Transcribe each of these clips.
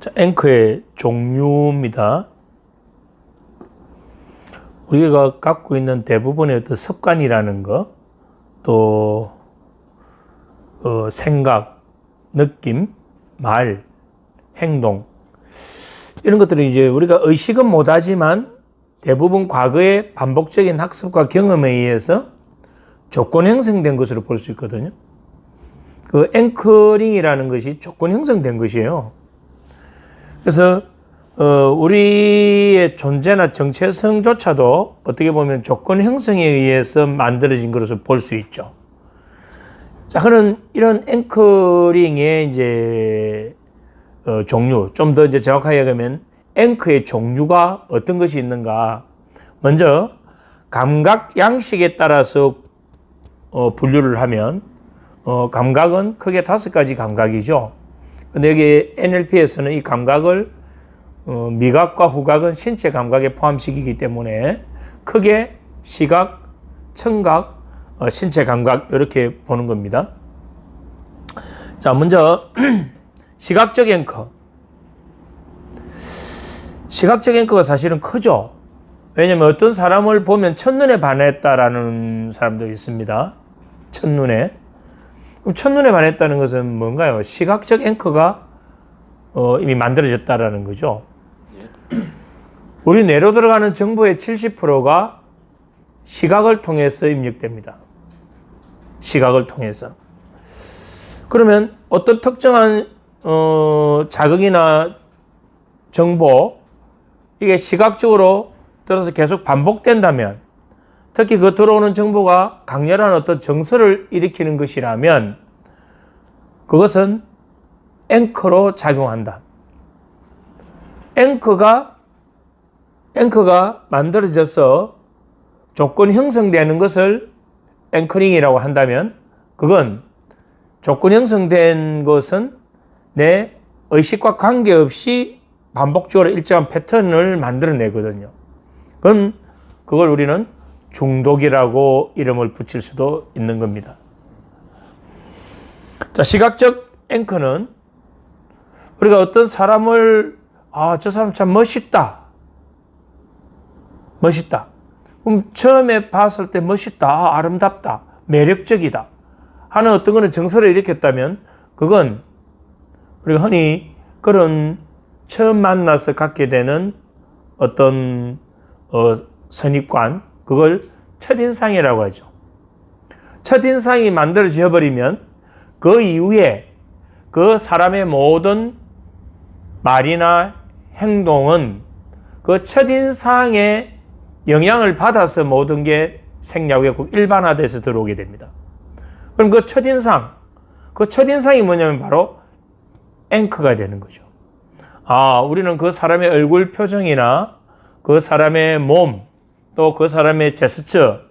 자, 앵커의 종류입니다. 우리가 갖고 있는 대부분의 어떤 습관이라는 거, 또 생각, 느낌, 말, 행동, 이런 것들은 이제 우리가 의식은 못하지만 대부분 과거의 반복적인 학습과 경험에 의해서 조건 형성된 것으로 볼 수 있거든요. 그 앵커링이라는 것이 조건 형성된 것이에요. 그래서 우리의 존재나 정체성조차도 어떻게 보면 조건 형성에 의해서 만들어진 것으로 볼 수 있죠. 자, 그런 이런 앵커링의 이제 종류, 좀 더 이제 정확하게 하면 앵커의 종류가 어떤 것이 있는가. 먼저 감각 양식에 따라서 분류를 하면 감각은 크게 5가지 감각이죠. 근데 여기 NLP에서는 이 감각을 미각과 후각은 신체 감각에 포함시키기 때문에 크게 시각, 청각, 신체 감각 이렇게 보는 겁니다. 자, 먼저 시각적 앵커. 시각적 앵커가 사실은 크죠. 왜냐하면 어떤 사람을 보면 첫눈에 반했다라는 사람도 있습니다. 첫눈에. 그럼 첫눈에 반했다는 것은 뭔가요? 시각적 앵커가 이미 만들어졌다라는 거죠. 우리 뇌로 들어가는 정보의 70%가 시각을 통해서 입력됩니다. 시각을 통해서. 그러면 어떤 특정한 자극이나 정보, 이게 시각적으로 들어서 계속 반복된다면, 특히 그 들어오는 정보가 강렬한 어떤 정서를 일으키는 것이라면 그것은 앵커로 작용한다. 앵커가 만들어져서 조건 형성되는 것을 앵커링이라고 한다면 그건 조건 형성된 것은 내 의식과 관계없이 반복적으로 일정한 패턴을 만들어내거든요. 그럼 그걸 우리는 중독이라고 이름을 붙일 수도 있는 겁니다. 자, 시각적 앵커는 우리가 어떤 사람을 저 사람 참 멋있다. 그럼 처음에 봤을 때 멋있다, 아름답다, 매력적이다 하는 어떤 거는 정서를 일으켰다면 그건 우리가 흔히 그런 처음 만나서 갖게 되는 어떤 선입관, 그걸 첫인상이라고 하죠. 첫인상이 만들어져 버리면 그 이후에 그 사람의 모든 말이나 행동은 그 첫인상에 영향을 받아서 모든 게 생략하게 일반화돼서 들어오게 됩니다. 그럼 그 첫인상이 뭐냐면 바로 앵커가 되는 거죠. 우리는 그 사람의 얼굴 표정이나 그 사람의 몸, 또 그 사람의 제스처,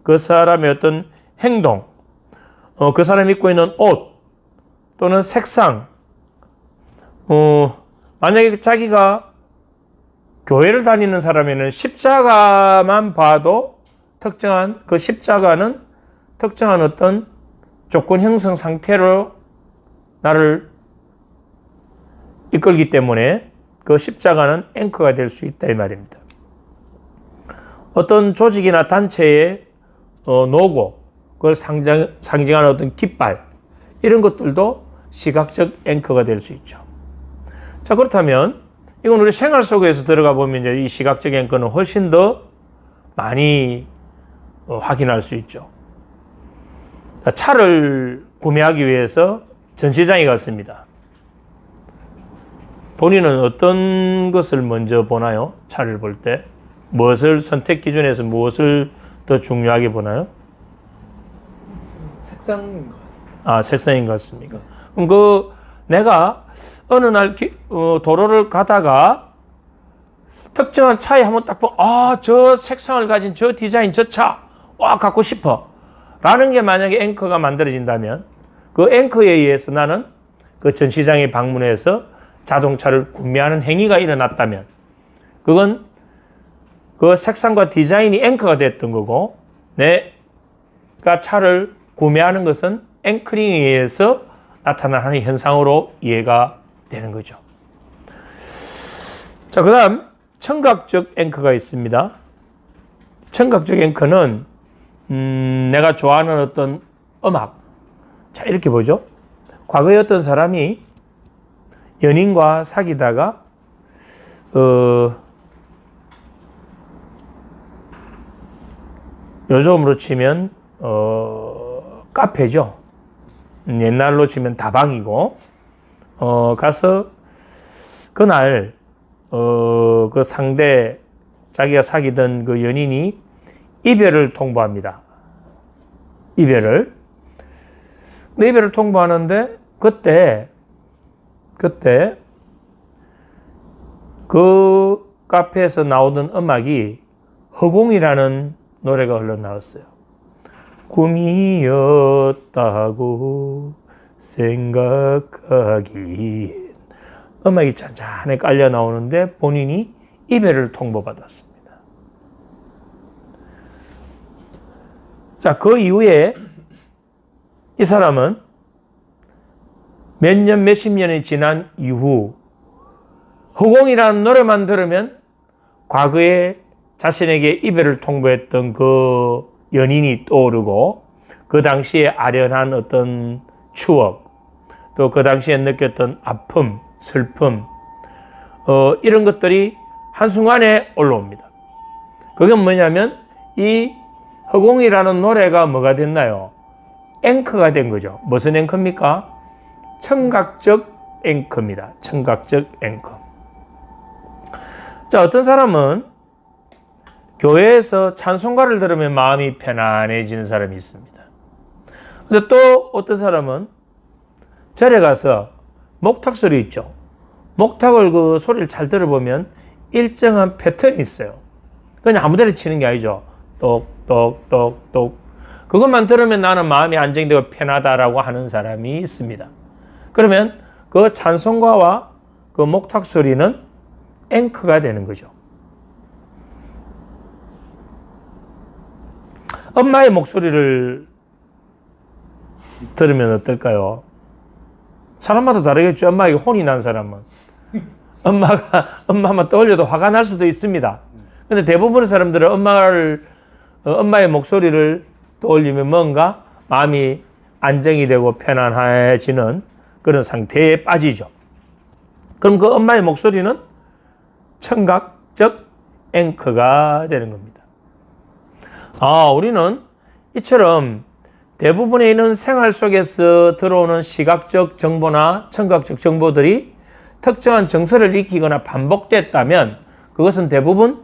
그 사람의 어떤 행동, 그 사람이 입고 있는 옷, 또는 색상, 만약에 자기가 교회를 다니는 사람에는 십자가만 봐도 특정한 그 십자가는 특정한 어떤 조건 형성 상태로 나를 이끌기 때문에 그 십자가는 앵커가 될 수 있다 이 말입니다. 어떤 조직이나 단체의 로고, 그걸 상징하는 어떤 깃발, 이런 것들도 시각적 앵커가 될 수 있죠. 자, 그렇다면 이건 우리 생활 속에서 들어가 보면 이제 이 시각적 앵커는 훨씬 더 많이 확인할 수 있죠. 자, 차를 구매하기 위해서 전시장에 갔습니다. 본인은 어떤 것을 먼저 보나요? 차를 볼 때 무엇을 선택 기준에서 무엇을 더 중요하게 보나요? 색상인 것 같습니다. 색상인 것 같습니까? 그럼 내가 어느 날 도로를 가다가 특정한 차에 한번 딱 보고 저 색상을 가진 저 디자인 저 차 갖고 싶어 라는 게 만약에 앵커가 만들어진다면 그 앵커에 의해서 나는 그 전시장에 방문해서 자동차를 구매하는 행위가 일어났다면 그건 그 색상과 디자인이 앵커가 됐던 거고 내가 차를 구매하는 것은 앵커링에 의해서 나타나는 현상으로 이해가 되는 거죠. 자, 그 다음 청각적 앵커가 있습니다. 청각적 앵커는 내가 좋아하는 어떤 음악. 자, 이렇게 보죠. 과거에 어떤 사람이 연인과 사귀다가 요즘으로 치면 카페죠. 옛날로 치면 다방이고 가서 그날 그 상대 자기가 사귀던 그 연인이 이별을 통보합니다. 이별을. 근데 이별을 통보하는데 그때 그 카페에서 나오던 음악이 허공이라는 노래가 흘러나왔어요. 꿈이었다고 생각하기엔 음악이 잔잔하게 깔려 나오는데 본인이 이별을 통보받았습니다. 자, 그 이후에 이 사람은 몇 년, 몇십 년이 지난 이후 허공이라는 노래만 들으면 과거에 자신에게 이별을 통보했던 그 연인이 떠오르고 그 당시에 아련한 어떤 추억, 또 그 당시에 느꼈던 아픔, 슬픔, 이런 것들이 한순간에 올라옵니다. 그게 뭐냐면 이 허공이라는 노래가 뭐가 됐나요? 앵커가 된 거죠. 무슨 앵커입니까? 청각적 앵커입니다. 청각적 앵커. 자, 어떤 사람은 교회에서 찬송가를 들으면 마음이 편안해지는 사람이 있습니다. 근데 또 어떤 사람은 절에 가서 목탁 소리 있죠. 목탁을 그 소리를 잘 들어보면 일정한 패턴이 있어요. 그냥 아무데나 치는 게 아니죠. 똑똑똑똑. 그것만 들으면 나는 마음이 안정되고 편하다라고 하는 사람이 있습니다. 그러면 그 찬송가와 그 목탁 소리는 앵커가 되는 거죠. 엄마의 목소리를 들으면 어떨까요? 사람마다 다르겠죠. 엄마에게 혼이 난 사람은. 엄마만 떠올려도 화가 날 수도 있습니다. 근데 대부분의 사람들은 엄마의 목소리를 떠올리면 뭔가 마음이 안정이 되고 편안해지는 그런 상태에 빠지죠. 그럼 그 엄마의 목소리는 청각적 앵커가 되는 겁니다. 우리는 이처럼 대부분에 있는 생활 속에서 들어오는 시각적 정보나 청각적 정보들이 특정한 정서를 익히거나 반복됐다면 그것은 대부분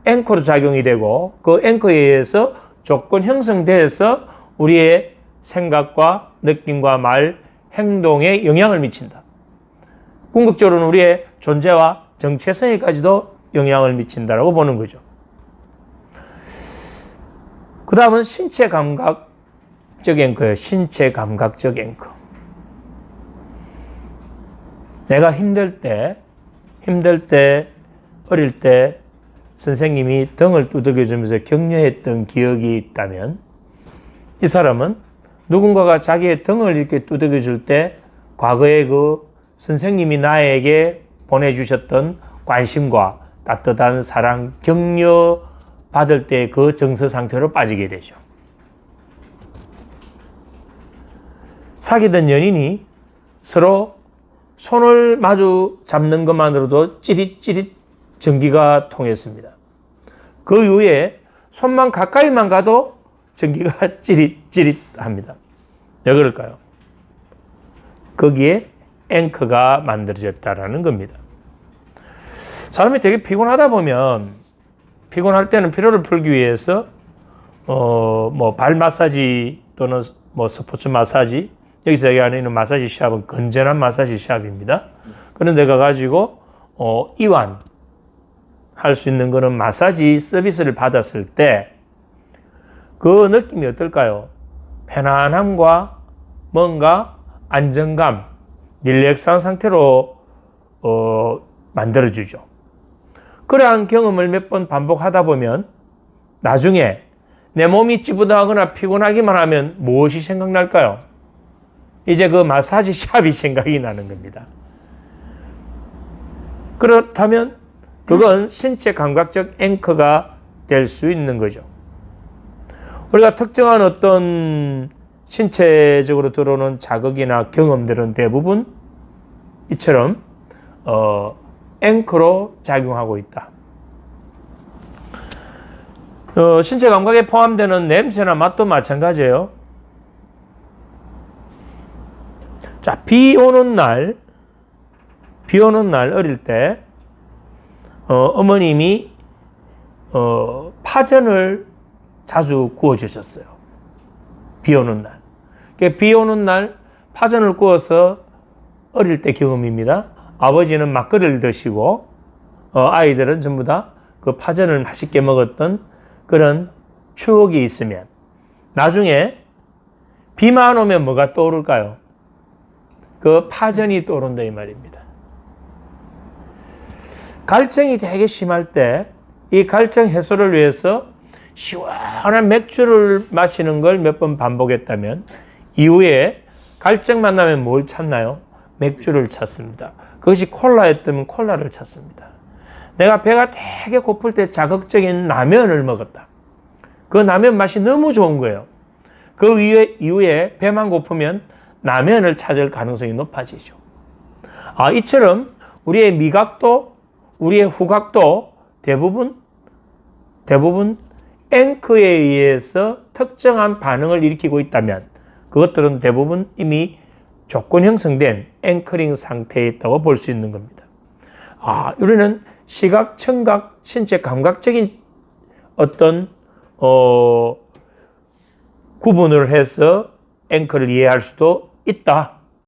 앵커로 작용이 되고 그 앵커에 의해서 조건 형성돼서 우리의 생각과 느낌과 말, 행동에 영향을 미친다. 궁극적으로는 우리의 존재와 정체성에까지도 영향을 미친다라고 보는 거죠. 그 다음은 신체 감각적 앵커예요. 신체 감각적 앵커. 내가 힘들 때, 어릴 때 선생님이 등을 두들겨주면서 격려했던 기억이 있다면 이 사람은 누군가가 자기의 등을 이렇게 두들겨줄 때 과거에 그 선생님이 나에게 보내주셨던 관심과 따뜻한 사랑, 격려 받을 때 그 정서 상태로 빠지게 되죠. 사귀던 연인이 서로 손을 마주 잡는 것만으로도 찌릿찌릿 전기가 통했습니다. 그 이후에 손만 가까이만 가도 전기가 찌릿찌릿합니다. 왜 그럴까요? 거기에 앵커가 만들어졌다라는 겁니다. 사람이 되게 피곤하다 보면 피곤할 때는 피로를 풀기 위해서 발 마사지 또는 스포츠 마사지, 여기서 얘기하는 마사지 샵은 건전한 마사지 샵입니다. 그런 데 가가지고 이완 할 수 있는 그런 마사지 서비스를 받았을 때 그 느낌이 어떨까요? 편안함과 뭔가 안정감, 릴렉스한 상태로 만들어주죠. 그러한 경험을 몇 번 반복하다 보면 나중에 내 몸이 찌부둥하거나 피곤하기만 하면 무엇이 생각날까요? 이제 그 마사지 샵이 생각이 나는 겁니다. 그렇다면 그건 신체 감각적 앵커가 될 수 있는 거죠. 우리가 특정한 어떤 신체적으로 들어오는 자극이나 경험들은 대부분 이처럼 앵커로 작용하고 있다. 신체 감각에 포함되는 냄새나 맛도 마찬가지예요. 자, 비 오는 날 어릴 때 어머님이 파전을 자주 구워주셨어요. 비 오는 날. 비 오는 날 파전을 구워서 어릴 때 경험입니다. 아버지는 막걸리를 드시고 아이들은 전부 다 그 파전을 맛있게 먹었던 그런 추억이 있으면 나중에 비만 오면 뭐가 떠오를까요? 그 파전이 떠오른다 이 말입니다. 갈증이 되게 심할 때 이 갈증 해소를 위해서 시원한 맥주를 마시는 걸 몇 번 반복했다면 이후에 갈증 만나면 뭘 찾나요? 맥주를 찾습니다. 그것이 콜라였다면 콜라를 찾습니다. 내가 배가 되게 고플 때 자극적인 라면을 먹었다. 그 라면 맛이 너무 좋은 거예요. 그 이후에 배만 고프면 라면을 찾을 가능성이 높아지죠. 이처럼 우리의 미각도 우리의 후각도 대부분 앵커에 의해서 특정한 반응을 일으키고 있다면 그것들은 대부분 이미 조건 형성된 앵커링 상태에 있다고 볼 수 있는 겁니다. 우리는 시각, 청각, 신체 감각적인 어떤 구분을 해서 앵커를 이해할 수도 있다.